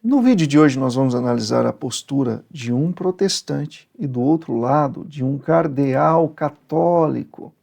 No vídeo de hoje nós vamos analisar a postura de um protestante e do outro lado de um cardeal católico.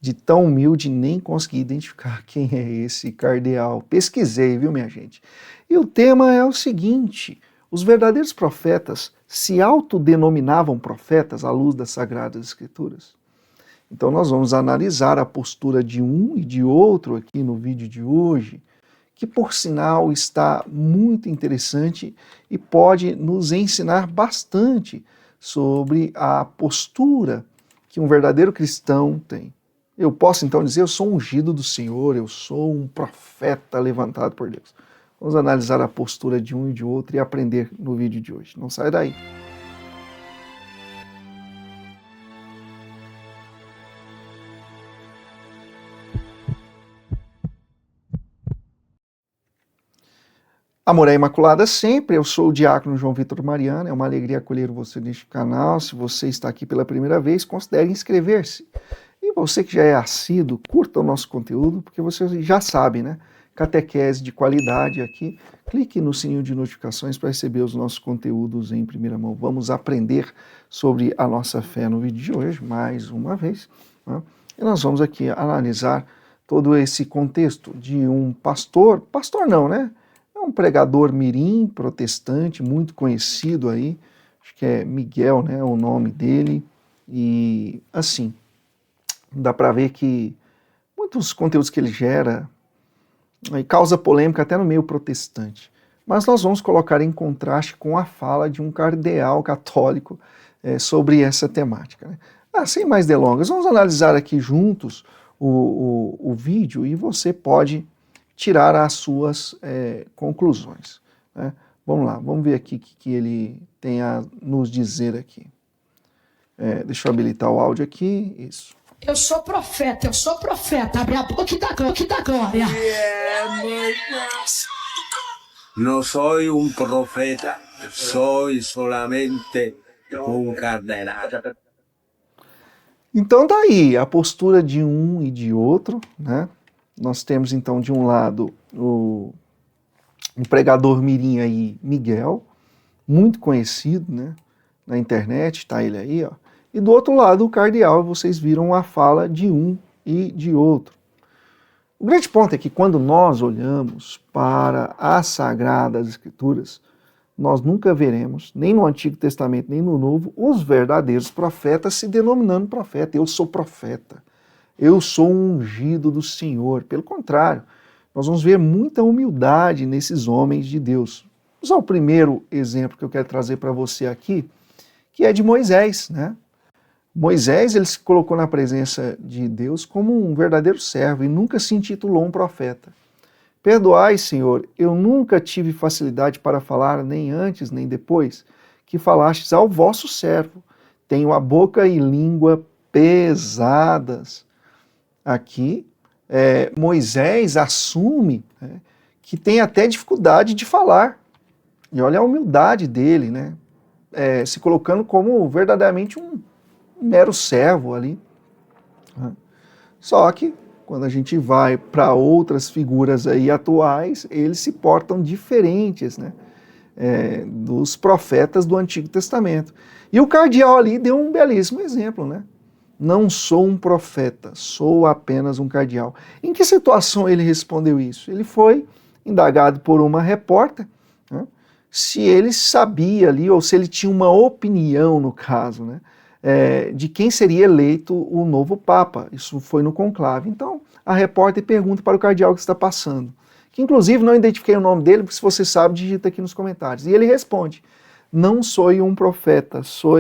De tão humilde nem consegui identificar quem é esse cardeal. Pesquisei, viu, minha gente? E o tema é o seguinte: os verdadeiros profetas se autodenominavam profetas à luz das Sagradas Escrituras? Então nós vamos analisar a postura de um e de outro aqui no vídeo de hoje, que por sinal está muito interessante e pode nos ensinar bastante sobre a postura que um verdadeiro cristão tem. Eu posso então dizer, eu sou ungido do Senhor, eu sou um profeta levantado por Deus. Vamos analisar a postura de um e de outro e aprender no vídeo de hoje. Não sai daí. Amor é Imaculada sempre, eu sou o diácono João Vitor Mariano, é uma alegria acolher você neste canal. Se você está aqui pela primeira vez, considere inscrever-se. E você que já é assíduo, curta o nosso conteúdo, porque você já sabe, né? Catequese de qualidade aqui. Clique no sininho de notificações para receber os nossos conteúdos em primeira mão. Vamos aprender sobre a nossa fé no vídeo de hoje, mais uma vez, né? E nós vamos aqui analisar todo esse contexto de um pastor não, né? É um pregador mirim, protestante, muito conhecido aí, acho que é Miguel, né, o nome dele, e assim, dá para ver que muitos conteúdos que ele gera causa polêmica até no meio protestante. Mas nós vamos colocar em contraste com a fala de um cardeal católico sobre essa temática, né? Sem mais delongas, vamos analisar aqui juntos o vídeo e você pode tirar as suas conclusões, né? Vamos lá, vamos ver aqui o que ele tem a nos dizer aqui. Deixa eu habilitar o áudio aqui, isso. Eu sou profeta, abre a boca que dá glória. No soy un profeta, soy solamente un cardenal. Então tá aí a postura de um e de outro, né? Nós temos então de um lado um pregador mirim aí, Miguel, muito conhecido, né, na internet, tá ele aí, ó. E do outro lado o cardeal, vocês viram a fala de um e de outro. O grande ponto é que quando nós olhamos para as Sagradas Escrituras, nós nunca veremos, nem no Antigo Testamento, nem no Novo, os verdadeiros profetas se denominando profeta. Eu sou profeta. Eu sou um ungido do Senhor. Pelo contrário, nós vamos ver muita humildade nesses homens de Deus. Vamos ao primeiro exemplo que eu quero trazer para você aqui, que é de Moisés, né? Moisés, ele se colocou na presença de Deus como um verdadeiro servo e nunca se intitulou um profeta. Perdoai, Senhor, eu nunca tive facilidade para falar, nem antes nem depois, que falastes ao vosso servo. Tenho a boca e língua pesadas. Aqui, Moisés assume, né, que tem até dificuldade de falar. E olha a humildade dele, né? Se colocando como verdadeiramente um mero servo ali. Só que, quando a gente vai para outras figuras aí atuais, eles se portam diferentes, né, dos profetas do Antigo Testamento. E o cardeal ali deu um belíssimo exemplo, né? Não sou um profeta, sou apenas um cardeal. Em que situação ele respondeu isso? Ele foi indagado por uma repórter, né, se ele sabia ali, ou se ele tinha uma opinião no caso, né, de quem seria eleito o novo Papa. Isso foi no conclave. Então, a repórter pergunta para o cardeal o que está passando, que inclusive não identifiquei o nome dele, porque se você sabe, digita aqui nos comentários. E ele responde: não sou um profeta, sou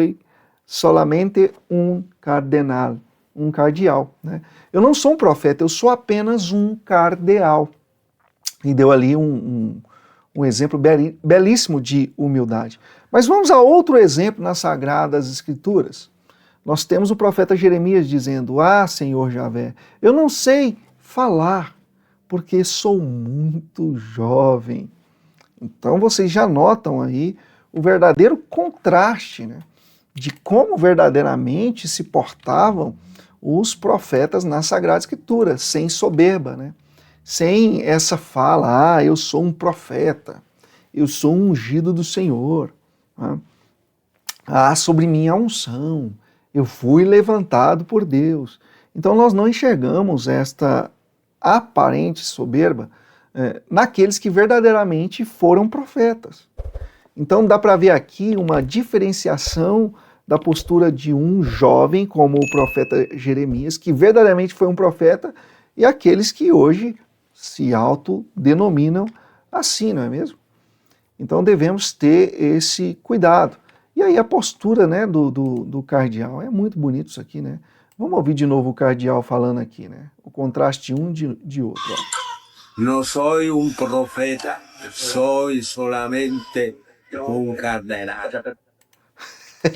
solamente um cardenal, um cardeal, né? Eu não sou um profeta, eu sou apenas um cardeal. E deu ali um exemplo belíssimo de humildade. Mas vamos a outro exemplo nas Sagradas Escrituras. Nós temos o profeta Jeremias dizendo: ah, Senhor Javé, eu não sei falar, porque sou muito jovem. Então vocês já notam aí o verdadeiro contraste, né, de como verdadeiramente se portavam os profetas na Sagrada Escritura, sem soberba, né? Sem essa fala, ah, eu sou um profeta. eu sou um ungido do Senhor. Né? Há sobre mim a unção, eu fui levantado por Deus. Então nós não enxergamos esta aparente soberba naqueles que verdadeiramente foram profetas. Então dá para ver aqui uma diferenciação da postura de um jovem, como o profeta Jeremias, que verdadeiramente foi um profeta, e aqueles que hoje se autodenominam assim, não é mesmo? Então devemos ter esse cuidado. E aí a postura, né, do cardeal, é muito bonito isso aqui, né? Vamos ouvir de novo o cardeal falando aqui, né? O contraste um de outro. Ó. Não sou um profeta, sou somente um cardenal.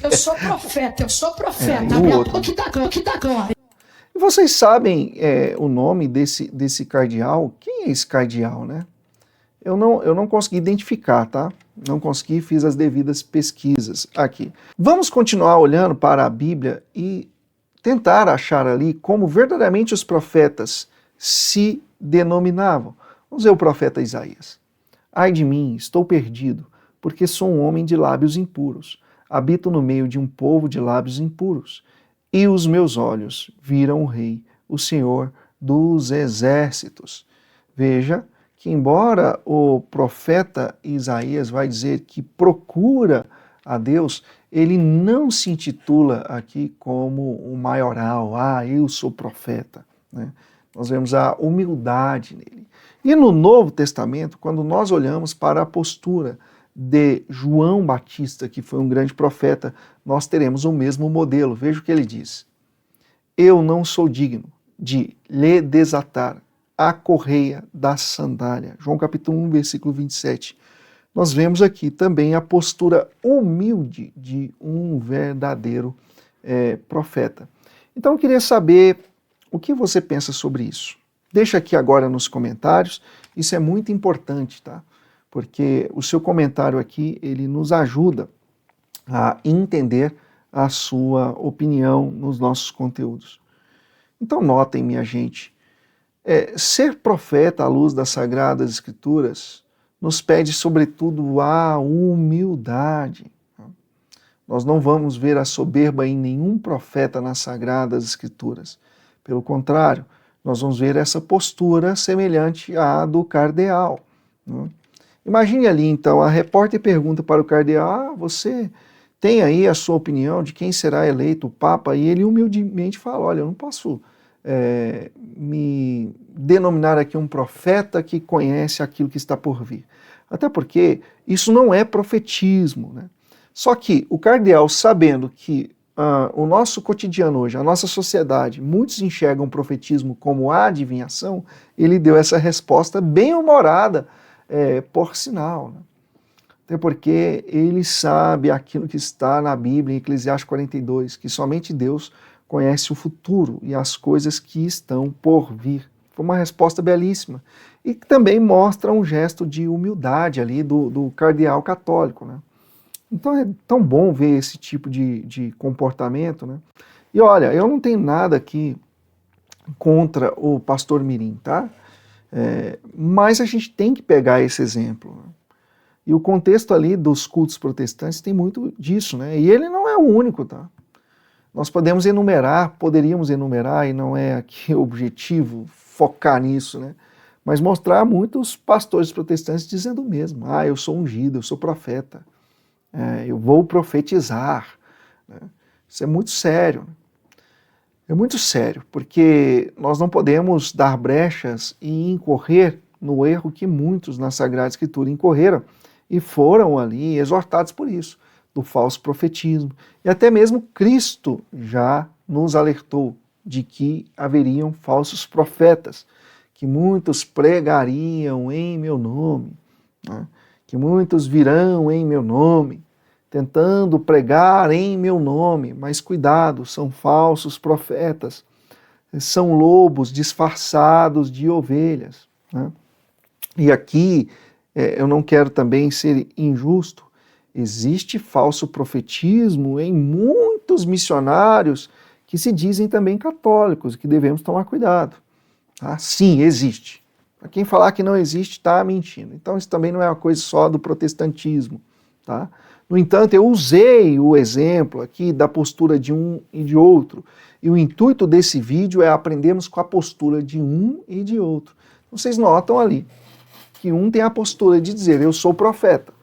Eu sou profeta. E o Abre a outro? boca que dá glória. E vocês sabem o nome desse cardeal? Quem é esse cardeal, né? Eu não consegui identificar, tá? Não consegui, fiz as devidas pesquisas aqui. Vamos continuar olhando para a Bíblia e tentar achar ali como verdadeiramente os profetas se denominavam. Vamos ver o profeta Isaías. Ai de mim, estou perdido, porque sou um homem de lábios impuros. Habito no meio de um povo de lábios impuros. E os meus olhos viram o Rei, o Senhor dos exércitos. Veja que embora o profeta Isaías vai dizer que procura a Deus, ele não se intitula aqui como um maioral, eu sou profeta. Né? Nós vemos a humildade nele. E no Novo Testamento, quando nós olhamos para a postura de João Batista, que foi um grande profeta, nós teremos o mesmo modelo. Veja o que ele diz. Eu não sou digno de lhe desatar a correia da sandália. João capítulo 1, versículo 27. Nós vemos aqui também a postura humilde de um verdadeiro profeta. Então eu queria saber o que você pensa sobre isso. Deixa aqui agora nos comentários, isso é muito importante, tá? Porque o seu comentário aqui, ele nos ajuda a entender a sua opinião nos nossos conteúdos. Então notem, minha gente, ser profeta à luz das Sagradas Escrituras nos pede, sobretudo, a humildade. Nós não vamos ver a soberba em nenhum profeta nas Sagradas Escrituras. Pelo contrário, nós vamos ver essa postura semelhante à do cardeal. Né? Imagine ali, então, a repórter pergunta para o cardeal, você tem aí a sua opinião de quem será eleito o Papa? E ele humildemente fala, olha, eu não posso me denominar aqui um profeta que conhece aquilo que está por vir. Até porque isso não é profetismo. Né? Só que o cardeal, sabendo que o nosso cotidiano hoje, a nossa sociedade, muitos enxergam o profetismo como a adivinhação, ele deu essa resposta bem humorada, por sinal. Né? Até porque ele sabe aquilo que está na Bíblia, em Eclesiastes 42, que somente Deus conhece o futuro e as coisas que estão por vir. Foi uma resposta belíssima. E também mostra um gesto de humildade ali do cardeal católico. Né? Então é tão bom ver esse tipo de comportamento. Né? E olha, eu não tenho nada aqui contra o pastor Mirim, tá? Mas a gente tem que pegar esse exemplo. Né? E o contexto ali dos cultos protestantes tem muito disso, né? E ele não é o único, tá? Nós poderíamos enumerar, e não é aqui o objetivo focar nisso, né? Mas mostrar muitos pastores protestantes dizendo o mesmo. Eu sou ungido, eu sou profeta, eu vou profetizar. Né? Isso é muito sério. Né? É muito sério, porque nós não podemos dar brechas e incorrer no erro que muitos na Sagrada Escritura incorreram e foram ali exortados por isso, do falso profetismo. E até mesmo Cristo já nos alertou de que haveriam falsos profetas, que muitos pregariam em meu nome, né? Que muitos virão em meu nome, tentando pregar em meu nome, mas cuidado, são falsos profetas, são lobos disfarçados de ovelhas. Né? E aqui, eu não quero também ser injusto, existe falso profetismo em muitos missionários que se dizem também católicos, que devemos tomar cuidado. Tá? Sim, existe. Para quem falar que não existe, está mentindo. Então isso também não é uma coisa só do protestantismo, tá? No entanto, eu usei o exemplo aqui da postura de um e de outro. E o intuito desse vídeo é aprendermos com a postura de um e de outro. Vocês notam ali que um tem a postura de dizer, eu sou profeta.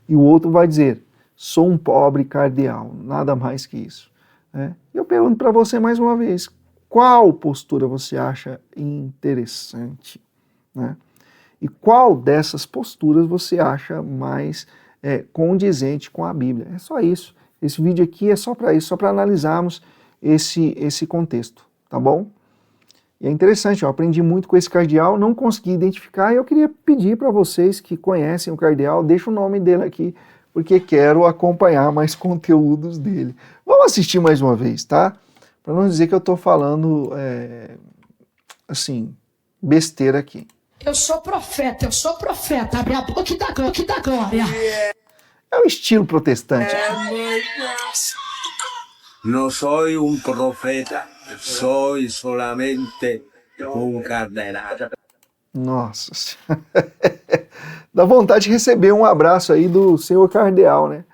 E o outro vai dizer, sou um pobre cardeal, nada mais que isso. Né? Eu pergunto para você mais uma vez, qual postura você acha interessante? Né? E qual dessas posturas você acha mais condizente com a Bíblia? É só isso. Esse vídeo aqui é só para isso, só para analisarmos esse contexto, tá bom? E é interessante, eu aprendi muito com esse cardeal, não consegui identificar, e eu queria pedir para vocês que conhecem o cardeal, deixa o nome dele aqui, porque quero acompanhar mais conteúdos dele. Vamos assistir mais uma vez, tá? Para não dizer que eu estou falando, assim, besteira aqui. Eu sou profeta, abre a boca e dá glória. É o estilo protestante. No soy un profeta, soy solamente un cardenal. Nossa Senhora. Dá vontade de receber um abraço aí do senhor cardeal, né?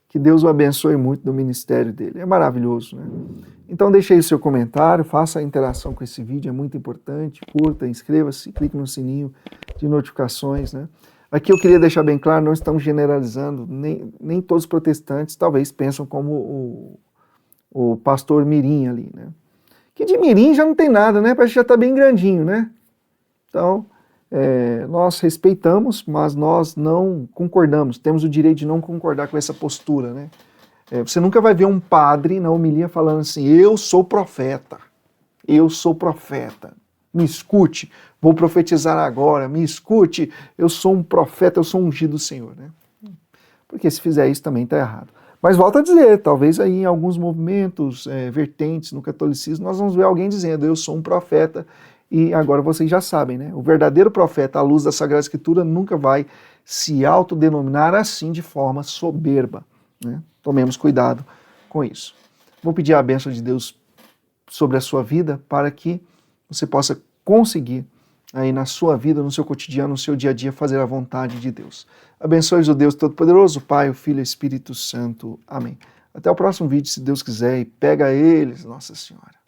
Que Deus o abençoe muito no ministério dele. É maravilhoso, né? Então deixe aí o seu comentário, faça a interação com esse vídeo, é muito importante. Curta, inscreva-se, clique no sininho de notificações, né? Aqui eu queria deixar bem claro, não estamos generalizando, nem todos os protestantes talvez pensam como o pastor Mirim ali, né? Que de Mirim já não tem nada, né? Parece que já está bem grandinho, né? Então, nós respeitamos, mas nós não concordamos, temos o direito de não concordar com essa postura, né? Você nunca vai ver um padre na homilia falando assim, eu sou profeta, me escute, vou profetizar agora, me escute, eu sou um profeta, eu sou ungido do Senhor, né? Porque se fizer isso também está errado. Mas volto a dizer, talvez aí em alguns movimentos, vertentes no catolicismo, nós vamos ver alguém dizendo, eu sou um profeta, e agora vocês já sabem, né? O verdadeiro profeta, à luz da Sagrada Escritura, nunca vai se autodenominar assim de forma soberba, né? Tomemos cuidado com isso. Vou pedir a bênção de Deus sobre a sua vida para que você possa conseguir aí na sua vida, no seu cotidiano, no seu dia a dia, fazer a vontade de Deus. Abençoe o Deus Todo-Poderoso, o Pai, o Filho e o Espírito Santo. Amém. Até o próximo vídeo, se Deus quiser, e pega eles, Nossa Senhora.